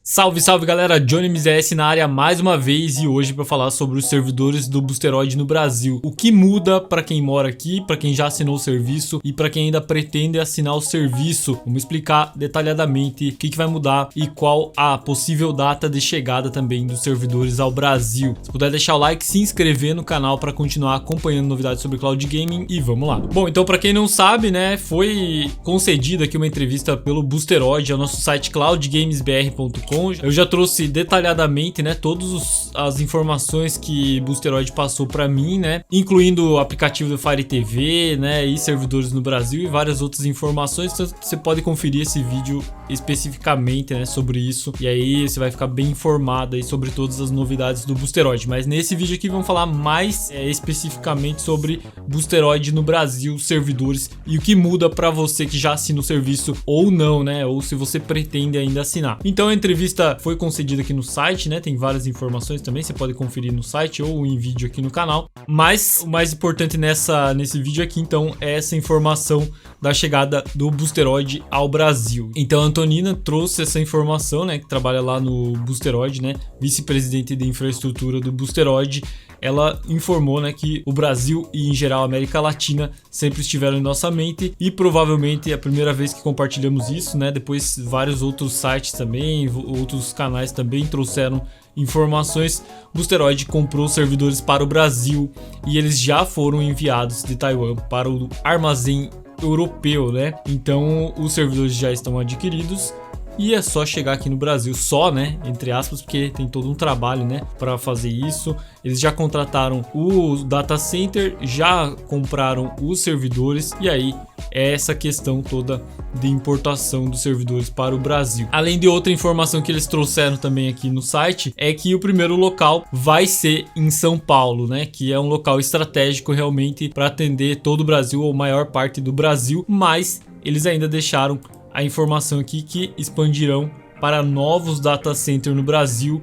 Salve, salve galera, Johnny MZS na área mais uma vez e hoje para falar sobre os servidores do Boosteroid no Brasil. O que muda para quem mora aqui, para quem já assinou o serviço e para quem ainda pretende assinar o serviço. Vamos explicar detalhadamente o que vai mudar e qual a possível data de chegada também dos servidores ao Brasil. Se puder deixar o like, se inscrever no canal para continuar acompanhando novidades sobre Cloud Gaming e vamos lá. Bom, então para quem não sabe, né, foi concedida aqui uma entrevista pelo Boosteroid ao nosso site cloudgamesbr.com. Eu já trouxe detalhadamente, né, todas as informações que Boosteroid passou para mim, né, incluindo o aplicativo do Fire TV, né, e servidores no Brasil e várias outras informações. Então você pode conferir esse vídeo especificamente, né, sobre isso e aí você vai ficar bem informado aí sobre todas as novidades do Boosteroid. Mas nesse vídeo aqui vamos falar mais especificamente sobre Boosteroid no Brasil, servidores e o que muda para você que já assina o serviço ou não, né, ou se você pretende ainda assinar. Então a entrevista foi concedida aqui no site, né? Tem várias informações também, você pode conferir no site ou em vídeo aqui no canal. Mas o mais importante nesse vídeo aqui, então, é essa informação da chegada do Boosteroid ao Brasil. Então a Antonina trouxe essa informação, né? Que trabalha lá no Boosteroid, né? Vice-presidente de infraestrutura do Boosteroid. Ela informou, né, que o Brasil e em geral a América Latina sempre estiveram em nossa mente e provavelmente é a primeira vez que compartilhamos isso, né? Depois vários outros sites também, outros canais também trouxeram informações. Boosteroid comprou servidores para o Brasil e eles já foram enviados de Taiwan para o armazém europeu, né? Então os servidores já estão adquiridos. E é só chegar aqui no Brasil, só, né, entre aspas, porque tem todo um trabalho, né, para fazer isso. Eles já contrataram o data center, já compraram os servidores e aí é essa questão toda de importação dos servidores para o Brasil. Além de outra informação que eles trouxeram também aqui no site, é que o primeiro local vai ser em São Paulo, né, que é um local estratégico realmente para atender todo o Brasil ou maior parte do Brasil, mas eles ainda deixaram a informação aqui que expandirão para novos data centers no Brasil,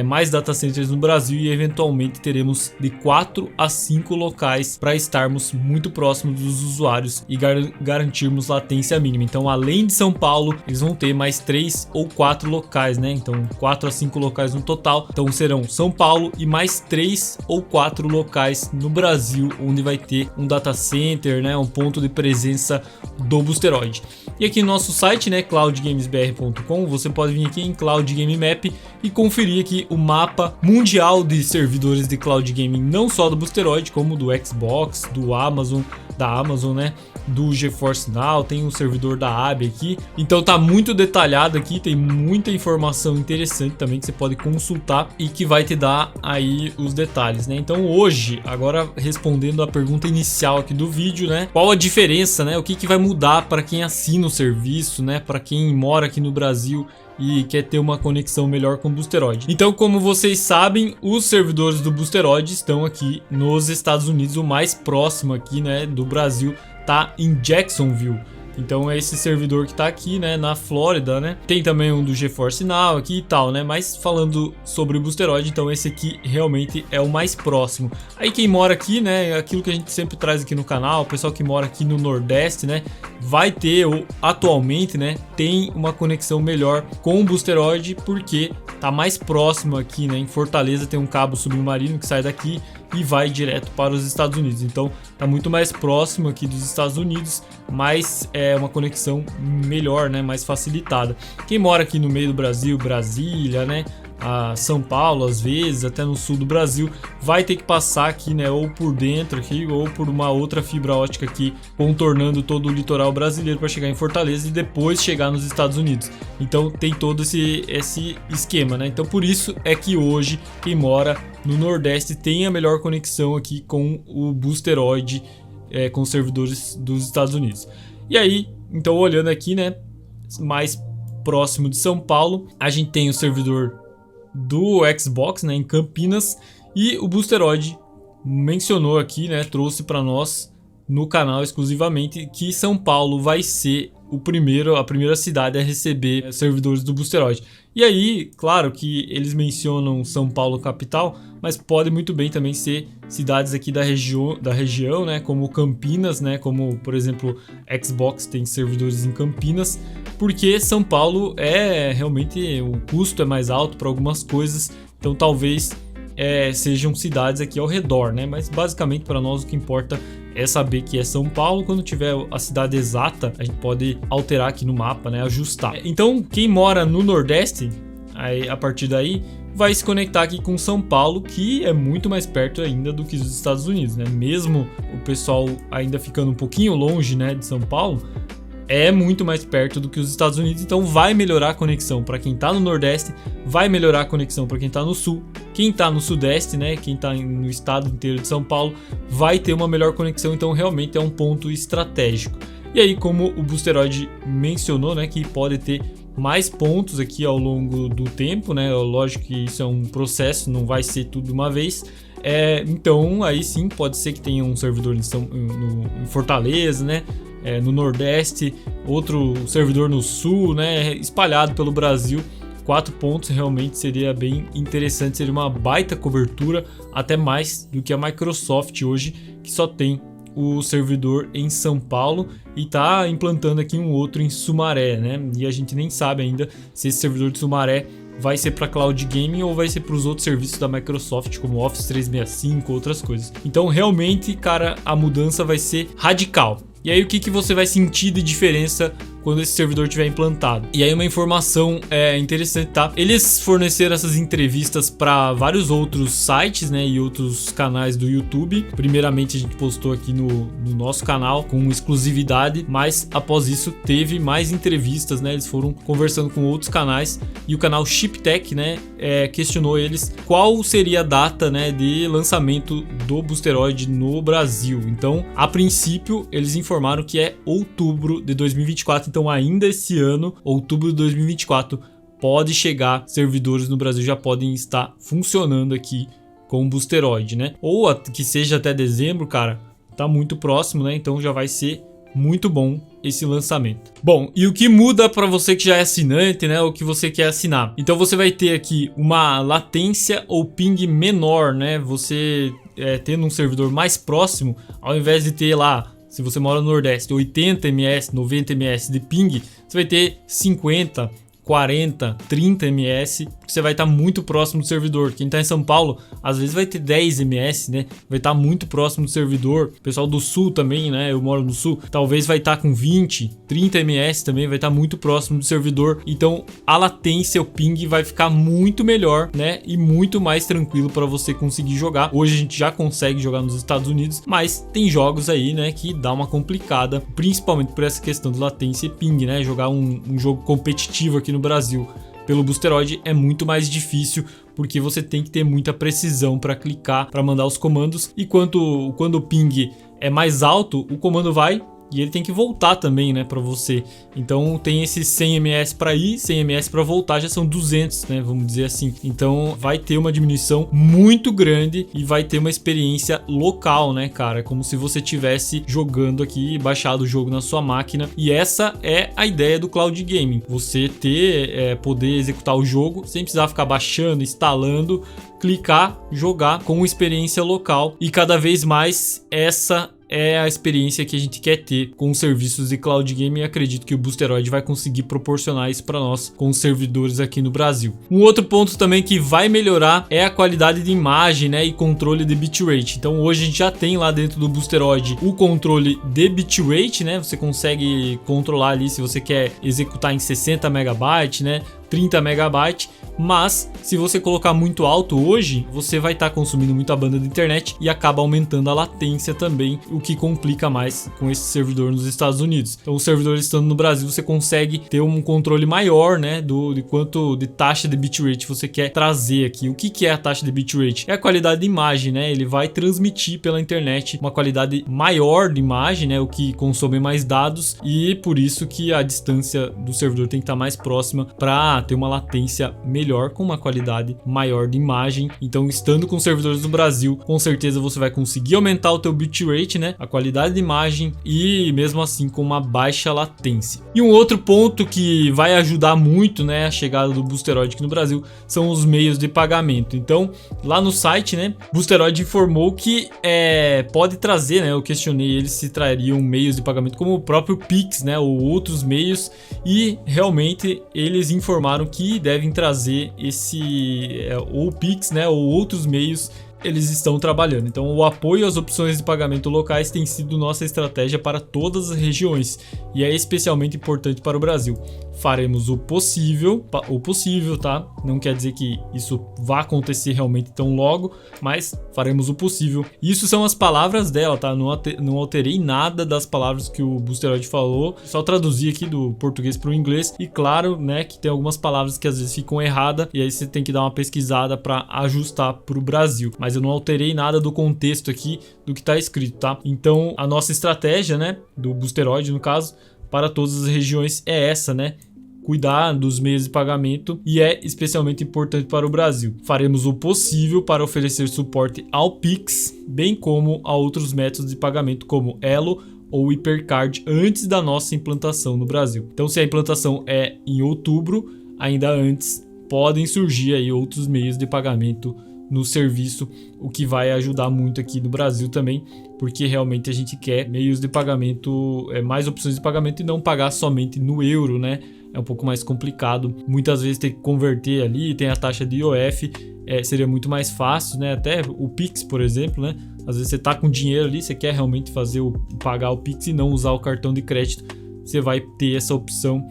mais data centers no Brasil e eventualmente teremos de 4 a 5 locais para estarmos muito próximos dos usuários e garantirmos latência mínima. Então, além de São Paulo, eles vão ter mais 3 ou 4 locais, né? Então, 4 a 5 locais no total. Então, serão São Paulo e mais 3 ou 4 locais no Brasil, onde vai ter um data center, né? Um ponto de presença do Boosteroid. E aqui no nosso site, né, cloudgamesbr.com, você pode vir aqui em Cloud Game Map e conferir aqui o mapa mundial de servidores de Cloud Gaming, não só do Boosteroid, como do Xbox, do Amazon, da Amazon, né, do GeForce Now, tem um servidor da AB aqui. Então tá muito detalhado aqui, tem muita informação interessante também que você pode consultar e que vai te dar aí os detalhes, né? Então hoje, agora respondendo a pergunta inicial aqui do vídeo, né, qual a diferença, né, o que vai mudar para quem assina o serviço, né, para quem mora aqui no Brasil e quer ter uma conexão melhor com o Boosteroid. Então, como vocês sabem, os servidores do Boosteroid estão aqui nos Estados Unidos. O mais próximo aqui, né, do Brasil tá em Jacksonville. Então é esse servidor que tá aqui, né, na Flórida, né? Tem também um do GeForce Now aqui e tal, né? Mas falando sobre o Boosteroid, então esse aqui realmente é o mais próximo. Aí quem mora aqui, né, aquilo que a gente sempre traz aqui no canal, o pessoal que mora aqui no Nordeste, né, vai ter, ou atualmente, né, tem uma conexão melhor com o Boosteroid porque tá mais próximo aqui, né? Em Fortaleza tem um cabo submarino que sai daqui e vai direto para os Estados Unidos. Então tá muito mais próximo aqui dos Estados Unidos, mas é uma conexão melhor, né, mais facilitada. Quem mora aqui no meio do Brasil, Brasília, né, a São Paulo, às vezes até no sul do Brasil, vai ter que passar aqui, né, ou por dentro aqui ou por uma outra fibra ótica aqui contornando todo o litoral brasileiro para chegar em Fortaleza e depois chegar nos Estados Unidos. Então tem todo esse esquema, né? Então por isso é que hoje quem mora no Nordeste tem a melhor conexão aqui com o Boosteroid, com os servidores dos Estados Unidos. E aí, então olhando aqui, né, mais próximo de São Paulo, a gente tem o servidor do Xbox, né, em Campinas, e o Boosteroid mencionou aqui, né, trouxe para nós no canal exclusivamente, que São Paulo vai ser a primeira cidade a receber servidores do Boosteroid. E aí, claro que eles mencionam São Paulo capital, mas pode muito bem também ser cidades aqui da região, né, como Campinas, né, como por exemplo Xbox tem servidores em Campinas, porque São Paulo realmente o custo é mais alto para algumas coisas, então talvez sejam cidades aqui ao redor, né? Mas basicamente para nós o que importa é saber que é São Paulo. Quando tiver a cidade exata, a gente pode alterar aqui no mapa, né? Ajustar. Então, quem mora no Nordeste, aí, a partir daí, vai se conectar aqui com São Paulo, que é muito mais perto ainda do que os Estados Unidos, né? Mesmo o pessoal ainda ficando um pouquinho longe, né, de São Paulo, é muito mais perto do que os Estados Unidos, então vai melhorar a conexão para quem tá no Nordeste, vai melhorar a conexão para quem tá no Sul. Quem tá no Sudeste, né, quem tá no estado inteiro de São Paulo, vai ter uma melhor conexão, então realmente é um ponto estratégico. E aí, como o Boosteroid mencionou, né, que pode ter mais pontos aqui ao longo do tempo, né, lógico que isso é um processo, não vai ser tudo de uma vez. Então aí sim pode ser que tenha um servidor em Fortaleza, né, no Nordeste, outro servidor no Sul, né, espalhado pelo Brasil. 4 pontos realmente seria bem interessante, seria uma baita cobertura, até mais do que a Microsoft hoje, que só tem o servidor em São Paulo e tá implantando aqui um outro em Sumaré, né? E a gente nem sabe ainda se esse servidor de Sumaré vai ser para cloud gaming ou vai ser para os outros serviços da Microsoft, como Office 365, outras coisas. Então, realmente, cara, a mudança vai ser radical. E aí, o que você vai sentir de diferença quando esse servidor tiver implantado? E aí, uma informação interessante, tá? Eles forneceram essas entrevistas para vários outros sites, né, e outros canais do YouTube. Primeiramente, a gente postou aqui no nosso canal com exclusividade, mas após isso teve mais entrevistas, né? Eles foram conversando com outros canais e o canal ShipTech, né, questionou eles qual seria a data, né, de lançamento do Boosteroid no Brasil. Então, a princípio, eles informaram que é outubro de 2024. Então, ainda esse ano, outubro de 2024, pode chegar servidores no Brasil, já podem estar funcionando aqui com o Boosteroid, né? Ou que seja até dezembro, cara, tá muito próximo, né? Então já vai ser muito bom esse lançamento. Bom, e o que muda para você que já é assinante, né? Ou que você quer assinar? Então você vai ter aqui uma latência ou ping menor, né? Você tendo um servidor mais próximo, ao invés de ter lá, se você mora no Nordeste, 80 ms, 90 ms de ping, você vai ter 50, 40, 30 ms, porque você vai estar muito próximo do servidor. Quem está em São Paulo, às vezes vai ter 10 ms, né? Vai estar muito próximo do servidor. O pessoal do Sul também, né? Eu moro no Sul, talvez vai estar com 20, 30 ms também, vai estar muito próximo do servidor. Então, a latência, o ping vai ficar muito melhor, né? E muito mais tranquilo para você conseguir jogar. Hoje a gente já consegue jogar nos Estados Unidos, mas tem jogos aí, né, que dá uma complicada, principalmente por essa questão de latência e ping, né? Jogar um jogo competitivo aqui no Brasil pelo Boosteroid é muito mais difícil, porque você tem que ter muita precisão para clicar, para mandar os comandos, e quando o ping é mais alto, o comando vai e ele tem que voltar também, né, para você. Então tem esses 100 ms para ir, 100 ms para voltar, já são 200, né, vamos dizer assim. Então vai ter uma diminuição muito grande e vai ter uma experiência local, né, cara, como se você tivesse jogando aqui, baixado o jogo na sua máquina. E essa é a ideia do cloud gaming, você poder executar o jogo sem precisar ficar baixando, instalando, clicar, jogar com experiência local. E cada vez mais essa é a experiência que a gente quer ter com os serviços de cloud gaming, e acredito que o Boosteroid vai conseguir proporcionar isso para nós com os servidores aqui no Brasil. Um outro ponto também que vai melhorar é a qualidade de imagem, né, e controle de bitrate. Então hoje a gente já tem lá dentro do Boosteroid o controle de bitrate, né? Você consegue controlar ali se você quer executar em 60 MB, né, 30 MB, mas se você colocar muito alto hoje, você vai estar consumindo muita banda de internet e acaba aumentando a latência também, o que complica mais com esse servidor nos Estados Unidos. Então, o servidor estando no Brasil, você consegue ter um controle maior, né, de quanto de taxa de bitrate você quer trazer aqui. O que é a taxa de bitrate? É a qualidade de imagem, né? Ele vai transmitir pela internet uma qualidade maior de imagem, né, o que consome mais dados, e por isso que a distância do servidor tem que estar mais próxima para ter uma latência melhor, com uma qualidade maior de imagem. Então, estando com servidores no Brasil, com certeza você vai conseguir aumentar o teu bitrate, né, a qualidade de imagem, e mesmo assim com uma baixa latência. E um outro ponto que vai ajudar muito, né, a chegada do Boosteroid aqui no Brasil são os meios de pagamento. Então, lá no site, né, Boosteroid informou que pode trazer, né, eu questionei eles se trariam meios de pagamento como o próprio Pix, né, ou outros meios, e realmente eles informaram que devem trazer ou Pix, né, ou outros meios. Eles estão trabalhando. Então, o apoio às opções de pagamento locais tem sido nossa estratégia para todas as regiões e é especialmente importante para o Brasil. Faremos o possível, tá? Não quer dizer que isso vá acontecer realmente tão logo, mas faremos o possível. Isso são as palavras dela, tá? Não alterei nada das palavras que o Boosteroid falou, só traduzi aqui do português para o inglês. E claro, né, que tem algumas palavras que às vezes ficam erradas e aí você tem que dar uma pesquisada para ajustar para o Brasil. Mas eu não alterei nada do contexto aqui do que está escrito, tá? Então, a nossa estratégia, né, do Boosteroid no caso, para todas as regiões é essa, né? Cuidar dos meios de pagamento, e é especialmente importante para o Brasil. Faremos o possível para oferecer suporte ao Pix, bem como a outros métodos de pagamento como Elo ou Hipercard antes da nossa implantação no Brasil. Então, se a implantação é em outubro, ainda antes podem surgir aí outros meios de pagamento no serviço, o que vai ajudar muito aqui no Brasil também, porque realmente a gente quer meios de pagamento, mais opções de pagamento e não pagar somente no euro, né? É um pouco mais complicado, muitas vezes tem que converter ali, tem a taxa de IOF, seria muito mais fácil, né? Até o Pix, por exemplo, né? Às vezes você tá com dinheiro ali, você quer realmente pagar o Pix e não usar o cartão de crédito, você vai ter essa opção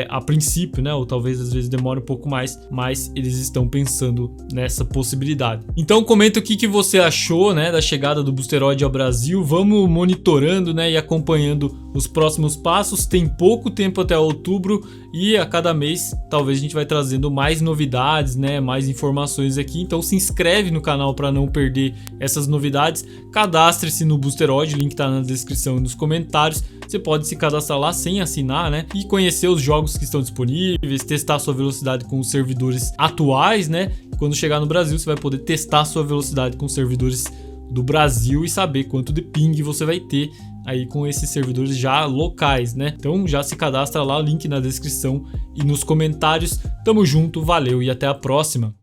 a princípio, né? Ou talvez às vezes demore um pouco mais, mas eles estão pensando nessa possibilidade. Então comenta o que você achou, né, da chegada do Boosteroid ao Brasil. Vamos monitorando, né, e acompanhando os próximos passos. Tem pouco tempo até outubro e a cada mês talvez a gente vai trazendo mais novidades, né, mais informações aqui. Então se inscreve no canal para não perder essas novidades. Cadastre-se no Boosteroid, o link tá na descrição e nos comentários. Você pode se cadastrar lá sem assinar, né, e conhecer os jogos que estão disponíveis, testar sua velocidade com os servidores atuais, né? Quando chegar no Brasil, você vai poder testar sua velocidade com os servidores do Brasil e saber quanto de ping você vai ter aí com esses servidores já locais, né? Então já se cadastra lá, link na descrição e nos comentários. Tamo junto, valeu e até a próxima!